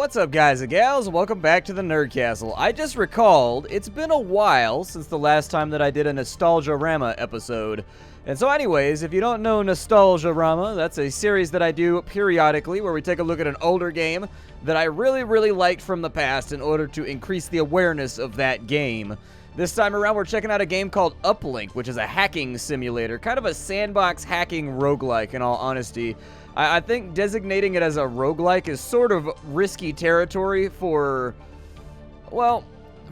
What's up, guys and gals? Welcome back to the Nerd Castle. I just recalled it's been a while since the last time that I did a Nostalgiarama episode. And so anyways, if you don't know Nostalgiarama, that's a series that I do periodically where we take a look at an older game that I really liked from the past in order to increase the awareness of that game. This time around, we're checking out a game called Uplink, which is a hacking simulator, kind of a sandbox hacking roguelike, in all honesty. I think designating it as a roguelike is sort of risky territory for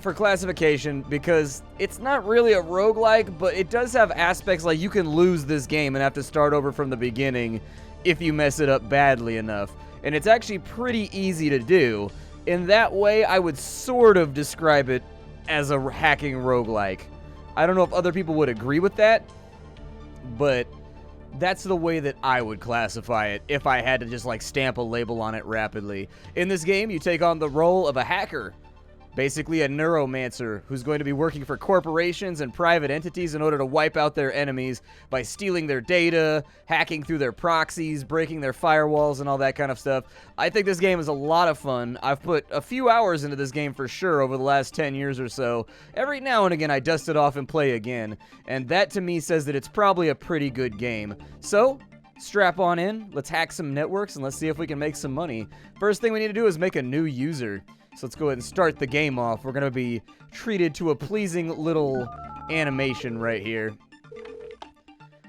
classification, because it's not really a roguelike, but it does have aspects like you can lose this game and have to start over from the beginning if you mess it up badly enough. And it's actually pretty easy to do. In that way, I would sort of describe it as a hacking roguelike. I don't know if other people would agree with that, but that's the way that I would classify it if I had to just like stamp a label on it rapidly. In this game, you take on the role of a hacker, basically a neuromancer who's going to be working for corporations and private entities in order to wipe out their enemies by stealing their data, hacking through their proxies, breaking their firewalls, and all that kind of stuff. I think this game is a lot of fun. I've put a few hours into this game for sure over the last 10 years or so. Every now and again, I dust it off and play again, and that to me says that it's probably a pretty good game. So, strap on in, let's hack some networks, and let's see if we can make some money. First thing we need to do is make a new user. So let's go ahead and start the game off. We're going to be treated to a pleasing little animation right here.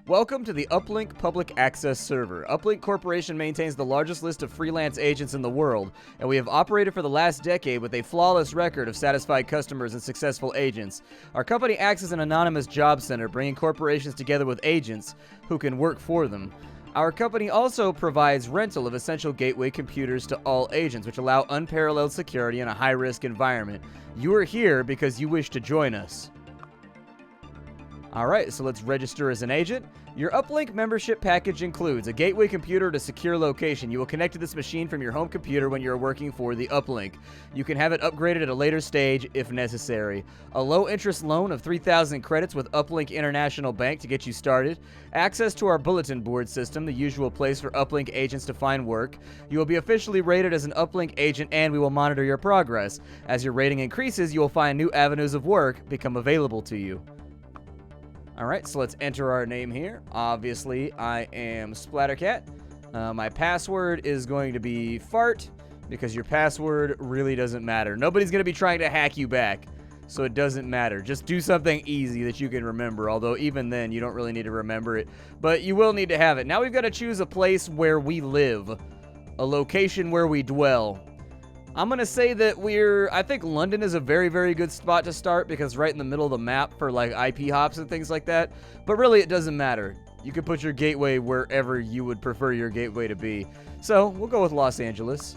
Welcome to the Uplink Public Access Server. Uplink Corporation maintains the largest list of freelance agents in the world, and we have operated for the last decade with a flawless record of satisfied customers and successful agents. Our company acts as an anonymous job center, bringing corporations together with agents who can work for them. Our company also provides rental of essential gateway computers to all agents, which allow unparalleled security in a high-risk environment. You are here because you wish to join us. Alright, so let's register as an agent. Your Uplink membership package includes a gateway computer at a secure location. You will connect to this machine from your home computer when you're working for the Uplink. You can have it upgraded at a later stage if necessary. A low-interest loan of 3,000 credits with Uplink International Bank to get you started. Access to our bulletin board system, the usual place for Uplink agents to find work. You will be officially rated as an Uplink agent, and we will monitor your progress. As your rating increases, you will find new avenues of work become available to you. Alright, so let's enter our name here. Obviously, I am Splattercat. My password is going to be fart, because your password really doesn't matter. Nobody's going to be trying to hack you back, so it doesn't matter. Just do something easy that you can remember, although even then, you don't really need to remember it. But you will need to have it. Now we've got to choose a place where we live, a location where we dwell. I'm going to say that I think London is a very good spot to start, because right in the middle of the map for like IP hops and things like that. But really, it doesn't matter. You can put your gateway wherever you would prefer your gateway to be. So, we'll go with Los Angeles.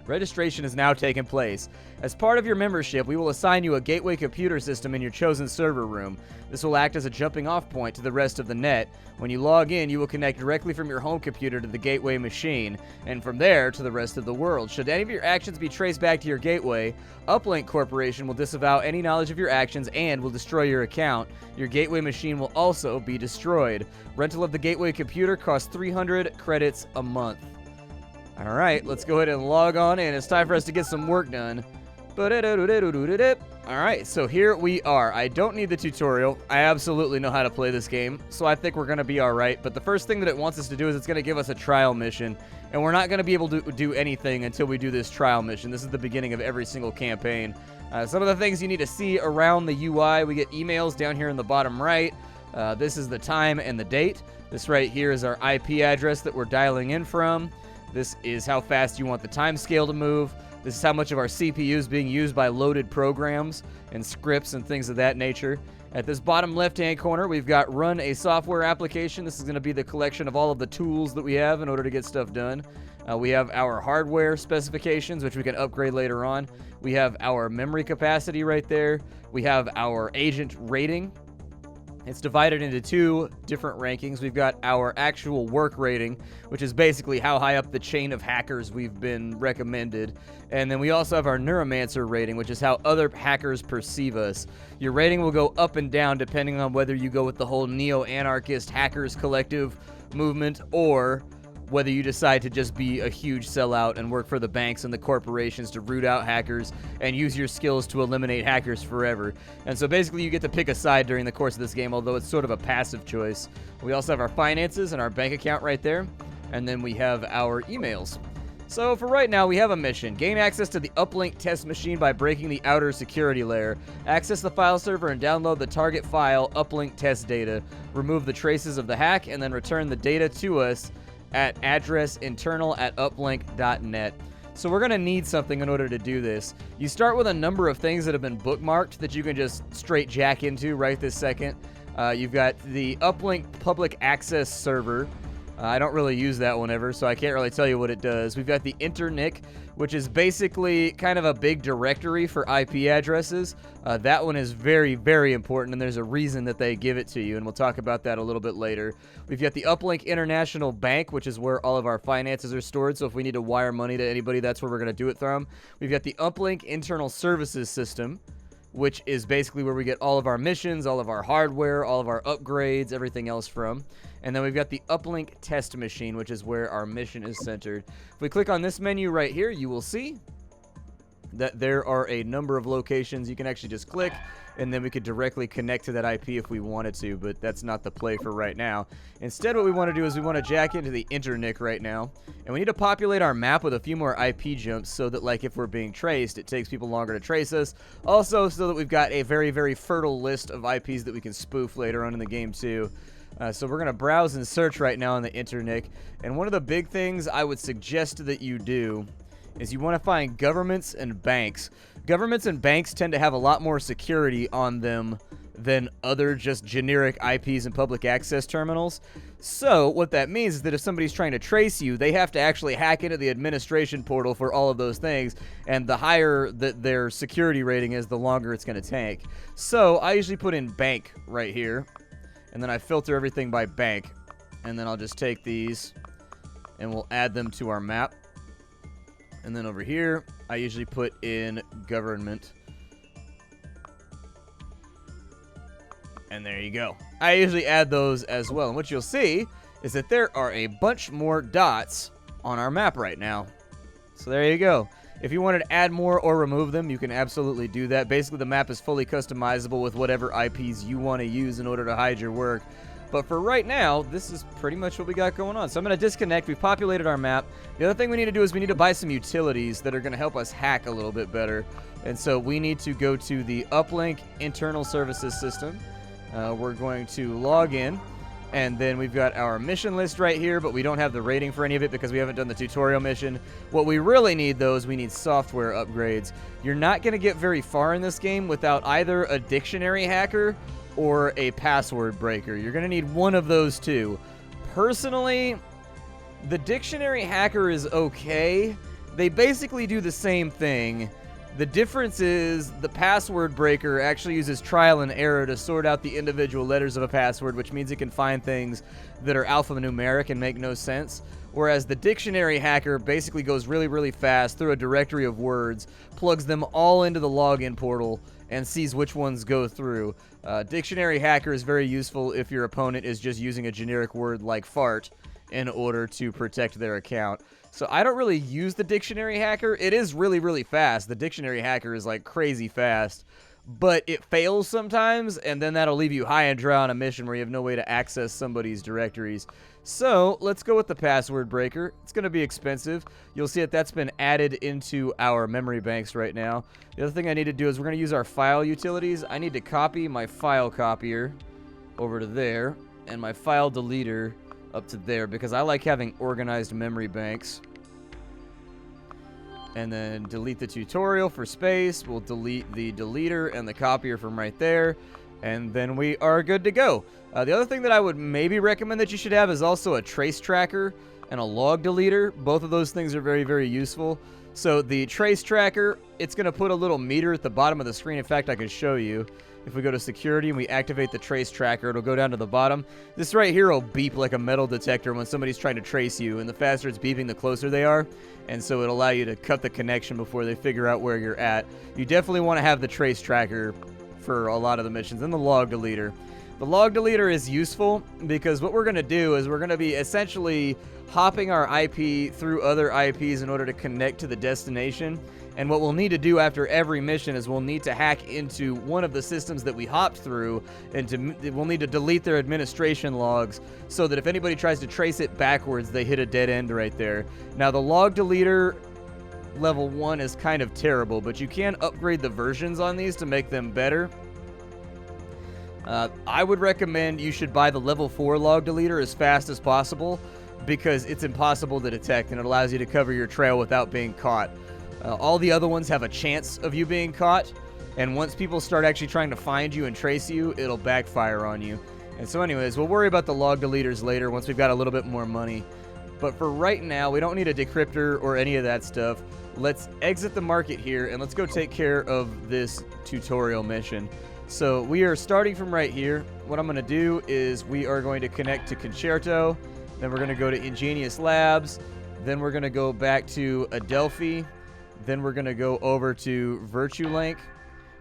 Registration has now taken place. As part of your membership, we will assign you a gateway computer system in your chosen server room. This will act as a jumping off point to the rest of the net. When you log in, you will connect directly from your home computer to the gateway machine, and from there to the rest of the world. Should any of your actions be traced back to your gateway, Uplink Corporation will disavow any knowledge of your actions and will destroy your account. Your gateway machine will also be destroyed. Rental of the gateway computer costs 300 credits a month. Alright, let's go ahead and log on in. It's time for us to get some work done. Alright, so here we are. I don't need the tutorial. I absolutely know how to play this game, so I think we're going to be alright. But the first thing that it wants us to do is it's going to give us a trial mission, and we're not going to be able to do anything until we do this trial mission. This is the beginning of every single campaign. Some of the things you need to see around the UI, we get emails down here in the bottom right. This is the time and the date. This right here is our IP address that we're dialing in from. This is how fast you want the timescale to move. This is how much of our CPU is being used by loaded programs and scripts and things of that nature. At this bottom left-hand corner, we've got run a software application. This is going to be the collection of all of the tools that we have in order to get stuff done. We have our hardware specifications, which we can upgrade later on. We have our memory capacity right there. We have our agent rating. It's divided into two different rankings. We've got our actual work rating, which is basically how high up the chain of hackers we've been recommended. And then we also have our neuromancer rating, which is how other hackers perceive us. Your rating will go up and down depending on whether you go with the whole neo-anarchist hackers collective movement or whether you decide to just be a huge sellout and work for the banks and the corporations to root out hackers and use your skills to eliminate hackers forever. And so basically you get to pick a side during the course of this game, although it's sort of a passive choice. We also have our finances and our bank account right there, and then we have our emails. So for right now, we have a mission. Gain access to the Uplink test machine by breaking the outer security layer. Access the file server and download the target file, Uplink test data. Remove the traces of the hack, and then return the data to us at address internal@uplink.net. So we're going to need something in order to do this. You start with a number of things that have been bookmarked that you can just straight jack into right this second. You've got the Uplink public access server. I don't really use that one ever, so I can't really tell you what it does. We've got the internic, which is basically kind of a big directory for IP addresses. That one is very, very important, and there's a reason that they give it to you, and we'll talk about that a little bit later. We've got the Uplink International Bank, which is where all of our finances are stored, so if we need to wire money to anybody, that's where we're going to do it from. We've got the Uplink Internal Services System, which is basically where we get all of our missions, all of our hardware, all of our upgrades, everything else from. And then we've got the Uplink test machine, which is where our mission is centered. If we click on this menu right here, you will see that there are a number of locations. You can actually just click, and then we could directly connect to that IP if we wanted to, but that's not the play for right now. Instead, what we want to do is we want to jack into the internic right now, and we need to populate our map with a few more IP jumps so that, like, if we're being traced, it takes people longer to trace us. Also, so that we've got a very, very fertile list of IPs that we can spoof later on in the game, too. So we're going to browse and search right now on the internic, and one of the big things I would suggest that you do is you want to find governments and banks. Governments and banks tend to have a lot more security on them than other just generic IPs and public access terminals. So what that means is that if somebody's trying to trace you, they have to actually hack into the administration portal for all of those things, and the higher that their security rating is, the longer it's going to take. So I usually put in bank right here, and then I filter everything by bank, and then I'll just take these and we'll add them to our map. And then over here, I usually put in government. And there you go. I usually add those as well. And what you'll see is that there are a bunch more dots on our map right now. So there you go. If you wanted to add more or remove them, you can absolutely do that. Basically, the map is fully customizable with whatever IPs you want to use in order to hide your work. But for right now, this is pretty much what we got going on. So I'm going to disconnect. We've populated our map. The other thing we need to do is we need to buy some utilities that are going to help us hack a little bit better. And so we need to go to the Uplink Internal Services System. We're going to log in. And then we've got our mission list right here, but we don't have the rating for any of it because we haven't done the tutorial mission. What we really need, though, is we need software upgrades. You're not going to get very far in this game without either a dictionary hacker or a password breaker. You're going to need one of those two. Personally, the dictionary hacker is okay. They basically do the same thing. The difference is the password breaker actually uses trial and error to sort out the individual letters of a password, which means it can find things that are alphanumeric and make no sense. Whereas the dictionary hacker basically goes really, really fast through a directory of words, plugs them all into the login portal, and sees which ones go through. Dictionary hacker is very useful if your opponent is just using a generic word like fart in order to protect their account. So I don't really use the dictionary hacker. It is really, really fast. The dictionary hacker is like crazy fast, but it fails sometimes, and then that'll leave you high and dry on a mission where you have no way to access somebody's directories. So let's go with the password breaker. It's going to be expensive. You'll see that that's been added into our memory banks right now. The other thing I need to do is we're going to use our file utilities. I need to copy my file copier over to there and my file deleter up to there because I like having organized memory banks. And then delete the tutorial for space. We'll delete the deleter and the copier from right there. And then we are good to go. The other thing that I would maybe recommend that you should have is also a trace tracker and a log deleter. Both of those things are very, very useful. So the trace tracker, it's going to put a little meter at the bottom of the screen. In fact, I can show you. If we go to security and we activate the trace tracker, it'll go down to the bottom. This right here will beep like a metal detector when somebody's trying to trace you. And the faster it's beeping, the closer they are. And so it'll allow you to cut the connection before they figure out where you're at. You definitely want to have the trace tracker for a lot of the missions. And the log deleter. The log deleter is useful because what we're going to do is we're going to be essentially hopping our IP through other IPs in order to connect to the destination. And what we'll need to do after every mission is we'll need to hack into one of the systems that we hopped through, and we'll need to delete their administration logs so that if anybody tries to trace it backwards, they hit a dead end right there. Now, the log deleter level 1 is kind of terrible, but you can upgrade the versions on these to make them better. I would recommend you should buy the level 4 log deleter as fast as possible because it's impossible to detect and it allows you to cover your trail without being caught. All the other ones have a chance of you being caught, and once people start actually trying to find you and trace you, it'll backfire on you. And so anyways, we'll worry about the log deleters later once we've got a little bit more money. But for right now, we don't need a decryptor or any of that stuff. Let's exit the market here, and let's go take care of this tutorial mission. So we are starting from right here. What I'm going to do is we are going to connect to Concerto, then we're going to go to Ingenious Labs, then we're going to go back to Adelphi, then we're going to go over to VirtueLink.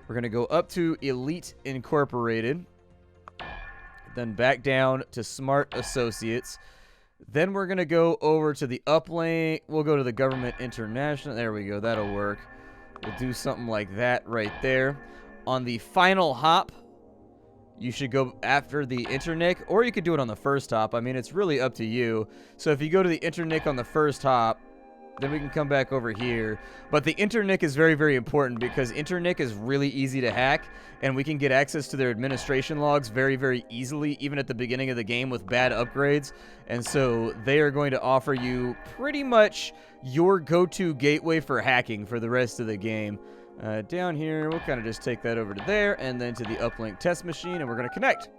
We're going to go up to Elite Incorporated, then back down to Smart Associates. Then we're going to go over to the Uplink. We'll go to the Government International. There we go. That'll work. We'll do something like that right there. On the final hop, you should go after the Internic, or you could do it on the first hop. I mean, it's really up to you. So if you go to the Internic on the first hop, then we can come back over here. But the Internic is very, very important because Internic is really easy to hack, and we can get access to their administration logs very, very easily, even at the beginning of the game with bad upgrades. And so they are going to offer you pretty much your go-to gateway for hacking for the rest of the game. Down here, we'll kind of just take that over to there, and then to the Uplink test machine, and we're going to connect.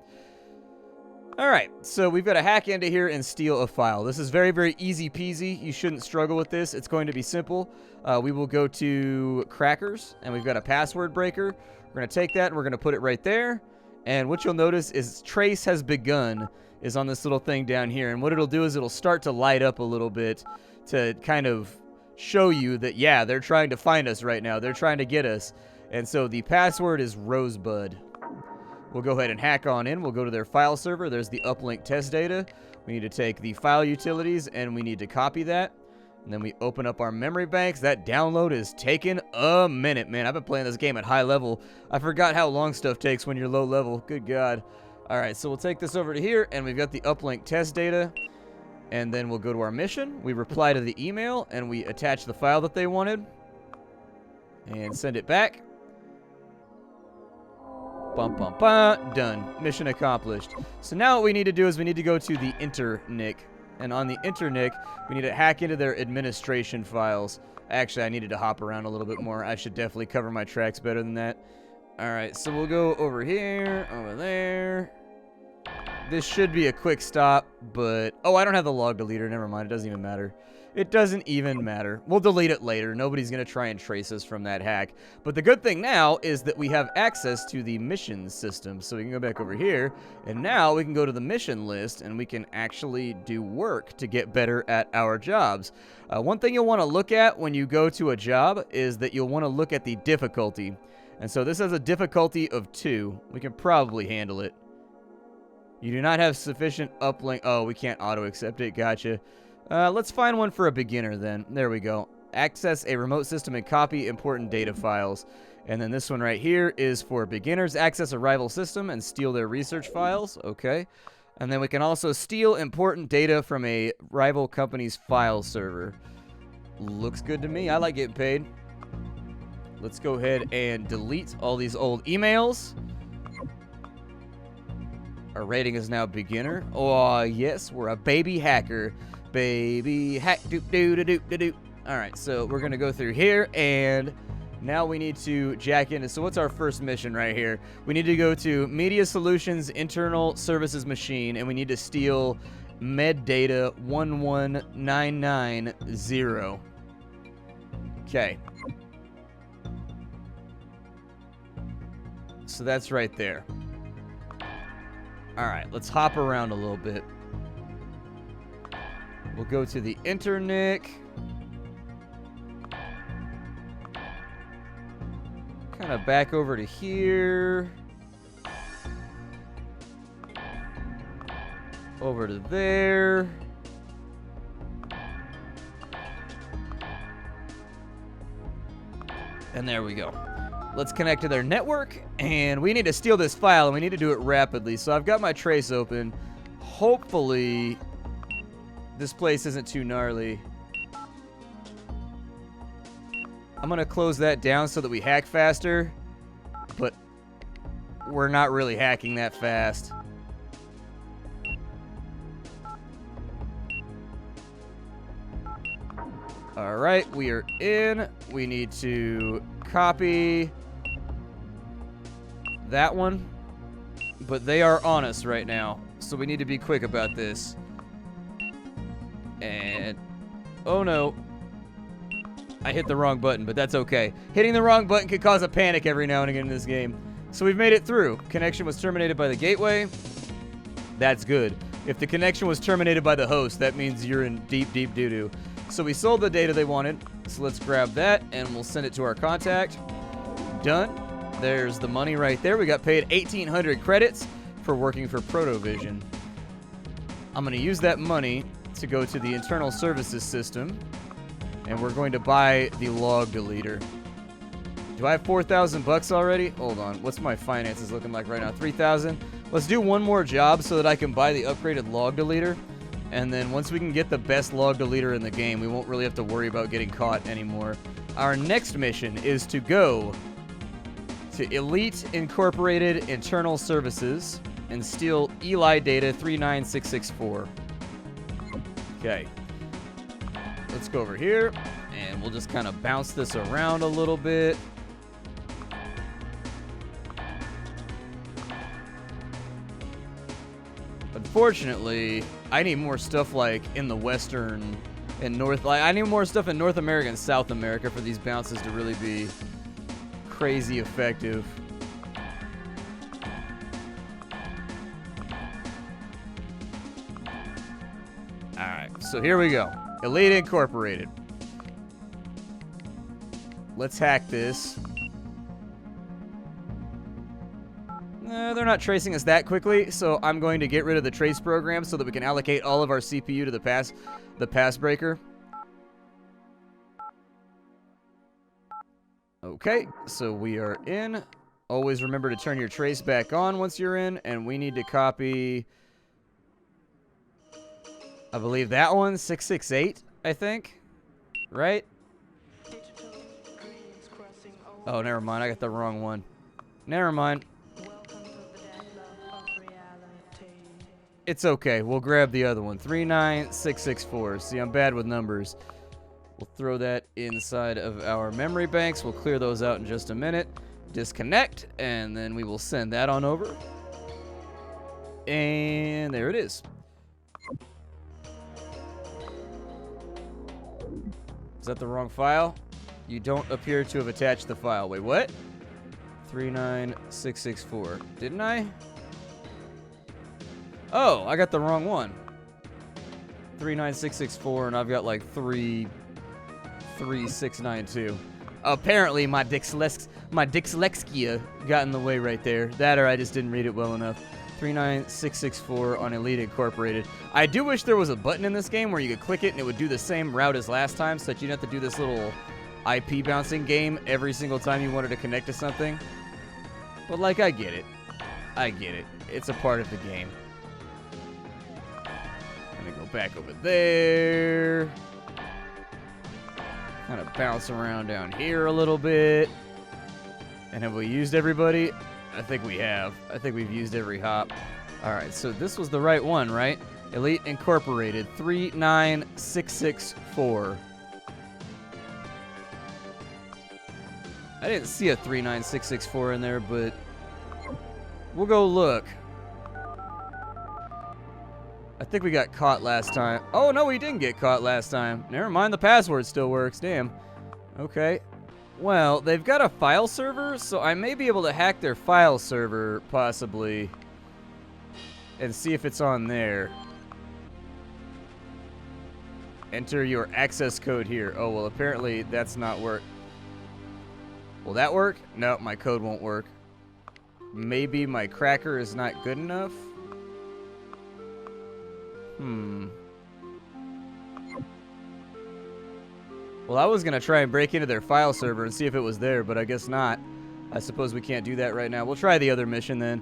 Alright, so we've got to hack into here and steal a file. This is very, very easy peasy. You shouldn't struggle with this. It's going to be simple. We will go to Crackers, and we've got a password breaker. We're going to take that, and we're going to put it right there. And what you'll notice is Trace has begun is on this little thing down here. And what it'll do is it'll start to light up a little bit to kind of show you that, yeah, they're trying to find us right now. They're trying to get us. And so the password is Rosebud. We'll go ahead and hack on in. We'll go to their file server. There's the uplink test data. We need to take the file utilities, and we need to copy that. And then we open up our memory banks. That download is taking a minute, man. I've been playing this game at high level. I forgot how long stuff takes when you're low level. Good God. All right, so we'll take this over to here, and we've got the uplink test data. And then we'll go to our mission. We reply to the email, and we attach the file that they wanted. And send it back. Bum, bum, bum. Done. Mission accomplished. So now what we need to do is we need to go to the Internic. And on the Internic, we need to hack into their administration files. Actually, I needed to hop around a little bit more. I should definitely cover my tracks better than that. Alright, so we'll go over here, over there. This should be a quick stop, but... Oh, I don't have the log deleter. Never mind. It doesn't even matter. It doesn't even matter. We'll delete it later. Nobody's going to try and trace us from that hack. But the good thing now is that we have access to the missions system. So we can go back over here, and now we can go to the mission list, and we can actually do work to get better at our jobs. One thing you'll want to look at when you go to a job is that you'll want to look at the difficulty. And so this has a difficulty of 2. We can probably handle it. You do not have sufficient uplink. Oh, we can't auto-accept it. Gotcha. Let's find one for a beginner then. There we go. Access a remote system and copy important data files. And then this one right here is for beginners. Access a rival system and steal their research files. Okay. And then we can also steal important data from a rival company's file server. Looks good to me. I like getting paid. Let's go ahead and delete all these old emails. Our rating is now beginner. Oh, yes, we're a baby hacker. Baby hack, doop, doo, doo, doo, doo, doo. All right, so we're going to go through here, and now we need to jack into. So what's our first mission right here? We need to go to Media Solutions Internal Services Machine, and we need to steal med data 11990. Okay. So that's right there. All right, let's hop around a little bit. We'll go to the Internic. Kind of back over to here. Over to there. And there we go. Let's connect to their network, and we need to steal this file, and we need to do it rapidly. So I've got my trace open. Hopefully, this place isn't too gnarly. I'm going to close that down so that we hack faster, but we're not really hacking that fast. All right, we are in. We need to copy that one, but they are on us right now, so we need to be quick about this. And, oh no, I hit the wrong button, but that's okay. Hitting the wrong button could cause a panic every now and again in this game. So we've made it through. Connection was terminated by the gateway. That's good. If the connection was terminated by the host, that means you're in deep, deep doo-doo. So we sold the data they wanted, so let's grab that, and we'll send it to our contact. Done. There's the money right there. We got paid 1,800 credits for working for Protovision. I'm going to use that money to go to the internal services system, and we're going to buy the log deleter. Do I have 4,000 bucks already? Hold on. What's my finances looking like right now? 3,000. Let's do one more job so that I can buy the upgraded log deleter. And then once we can get the best log deleter in the game, we won't really have to worry about getting caught anymore. Our next mission is to go to Elite Incorporated Internal Services and steal Eli data 39664. Okay. Let's go over here, and we'll just kind of bounce this around a little bit. Unfortunately, I need more stuff like in the Western and North. Like, I need more stuff in North America and South America for these bounces to really be crazy effective. Alright, so here we go. Elite Incorporated. Let's hack this. They're not tracing us that quickly, so I'm going to get rid of the trace program so that we can allocate all of our CPU to the pass breaker. Okay, so we are in. Always remember to turn your trace back on once you're in, and we need to copy, I believe that one, 668, I think, right? Oh, never mind, I got the wrong one. Never mind. It's okay. We'll grab the other one. 39664. See, I'm bad with numbers. We'll throw that inside of our memory banks. We'll clear those out in just a minute. Disconnect, and then we will send that on over. And there it is. Is that the wrong file? You don't appear to have attached the file. Wait, what? 39664. Didn't I? Oh, I got the wrong one. 39664, and I've got like 33692. Apparently, my dyslexia got in the way right there. That, or I just didn't read it well enough. 39664 on Elite Incorporated. I do wish there was a button in this game where you could click it and it would do the same route as last time, so that you didn't have to do this little IP bouncing game every single time you wanted to connect to something. But, like, I get it. I get it. It's a part of the game. Gonna go back over there. Kind of bounce around down here a little bit. And have we used everybody? I think we have. I think we've used every hop. Alright, so this was the right one, right? Elite Incorporated, 39664. I didn't see a 39664 in there, but we'll go look. I think we got caught last time. Oh, no, we didn't get caught last time. Never mind, the password still works. Damn. Okay. Well, they've got a file server, so I may be able to hack their file server, possibly, and see if it's on there. Enter your access code here. Oh, well, apparently that's not work. Will that work? No, my code won't work. Maybe my cracker is not good enough? Well, I was going to try and break into their file server and see if it was there, but I guess not. I suppose we can't do that right now. We'll try the other mission then.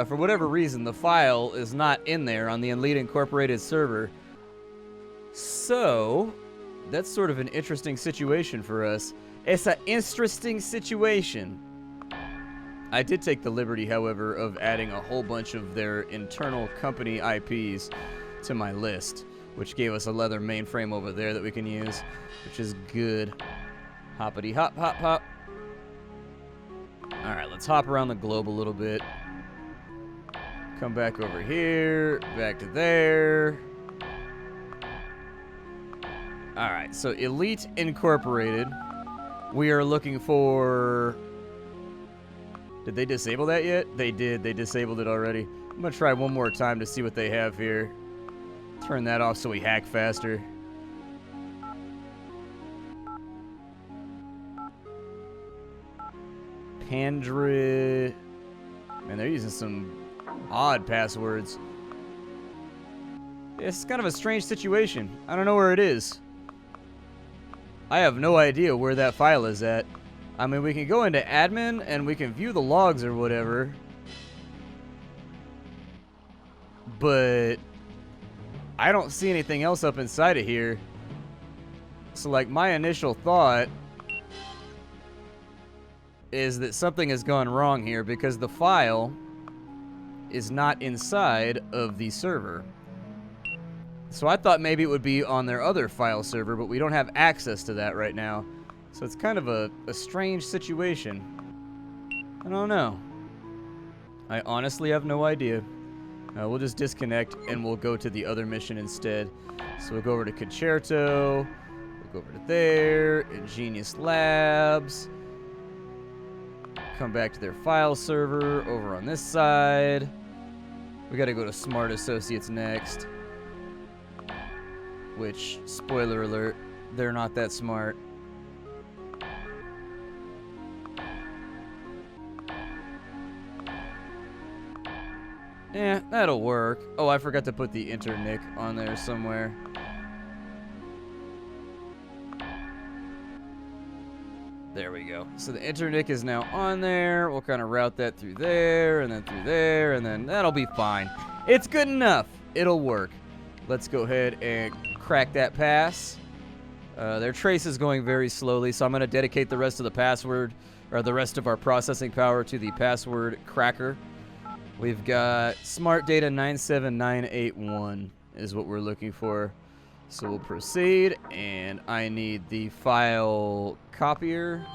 For whatever reason, the file is not in there on the Elite Incorporated server. So, that's sort of an interesting situation for us. It's an interesting situation. I did take the liberty, however, of adding a whole bunch of their internal company IPs to my list, which gave us a leather mainframe over there that we can use, which is good. Hoppity hop, hop, hop. Alright, let's hop around the globe a little bit. Come back over here, back to there. Alright, so Elite Incorporated. We are looking for... Did they disable that yet? They did. They disabled it already. I'm going to try one more time to see what they have here. Turn that off so we hack faster. Pandra... Man, they're using some odd passwords. It's kind of a strange situation. I don't know where it is. I have no idea where that file is at. I mean, we can go into admin and we can view the logs or whatever. But I don't see anything else up inside of here. So, like, my initial thought is that something has gone wrong here because the file is not inside of the server. So I thought maybe it would be on their other file server, but we don't have access to that right now. So it's kind of a strange situation. I don't know. I honestly have no idea. We'll just disconnect and we'll go to the other mission instead. So we'll go over to Concerto. We'll go over to there. Ingenious Labs. Come back to their file server over on this side. We got to go to Smart Associates next. Which, spoiler alert, they're not that smart. Yeah, that'll work. Oh, I forgot to put the internic on there somewhere. There we go. So the internic is now on there. We'll kind of route that through there, and then through there, and then that'll be fine. It's good enough. It'll work. Let's go ahead and crack that pass. Their trace is going very slowly, so I'm going to dedicate the rest of the password, or the rest of our processing power to the password cracker. We've got smart data 97981 is what we're looking for. So we'll proceed, and I need the file copier.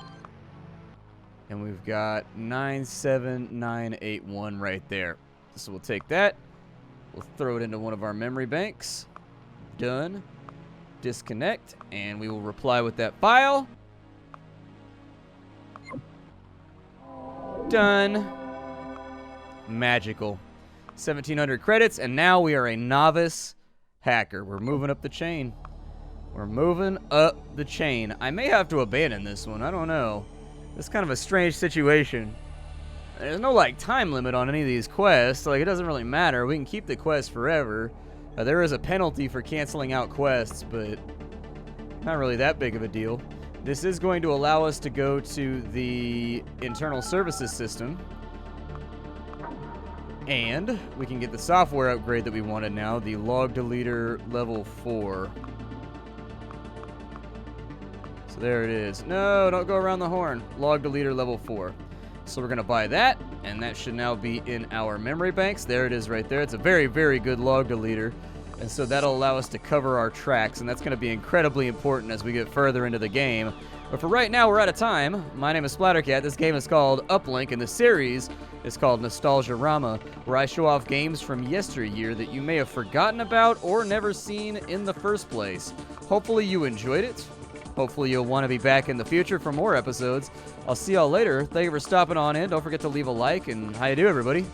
And we've got 97981 right there. So we'll take that. We'll throw it into one of our memory banks. Done. Disconnect, and we will reply with that file. Done. Magical. 1,700 credits, and now we are a novice hacker. We're moving up the chain. We're moving up the chain. I may have to abandon this one. I don't know. It's kind of a strange situation. There's no, like, time limit on any of these quests. Like, it doesn't really matter. We can keep the quest forever. There is a penalty for canceling out quests, but not really that big of a deal. This is going to allow us to go to the internal services system. And we can get the software upgrade that we wanted now, the log deleter level 4. So there it is. No, don't go around the horn. Log deleter level 4. So we're going to buy that, and that should now be in our memory banks. There it is right there. It's a very, very good log deleter. And so that'll allow us to cover our tracks, and that's going to be incredibly important as we get further into the game. But for right now, we're out of time. My name is Splattercat. This game is called Uplink, and the series is called Nostalgiarama, where I show off games from yesteryear that you may have forgotten about or never seen in the first place. Hopefully you enjoyed it. Hopefully you'll want to be back in the future for more episodes. I'll see y'all later. Thank you for stopping on in. Don't forget to leave a like, and how you do, everybody?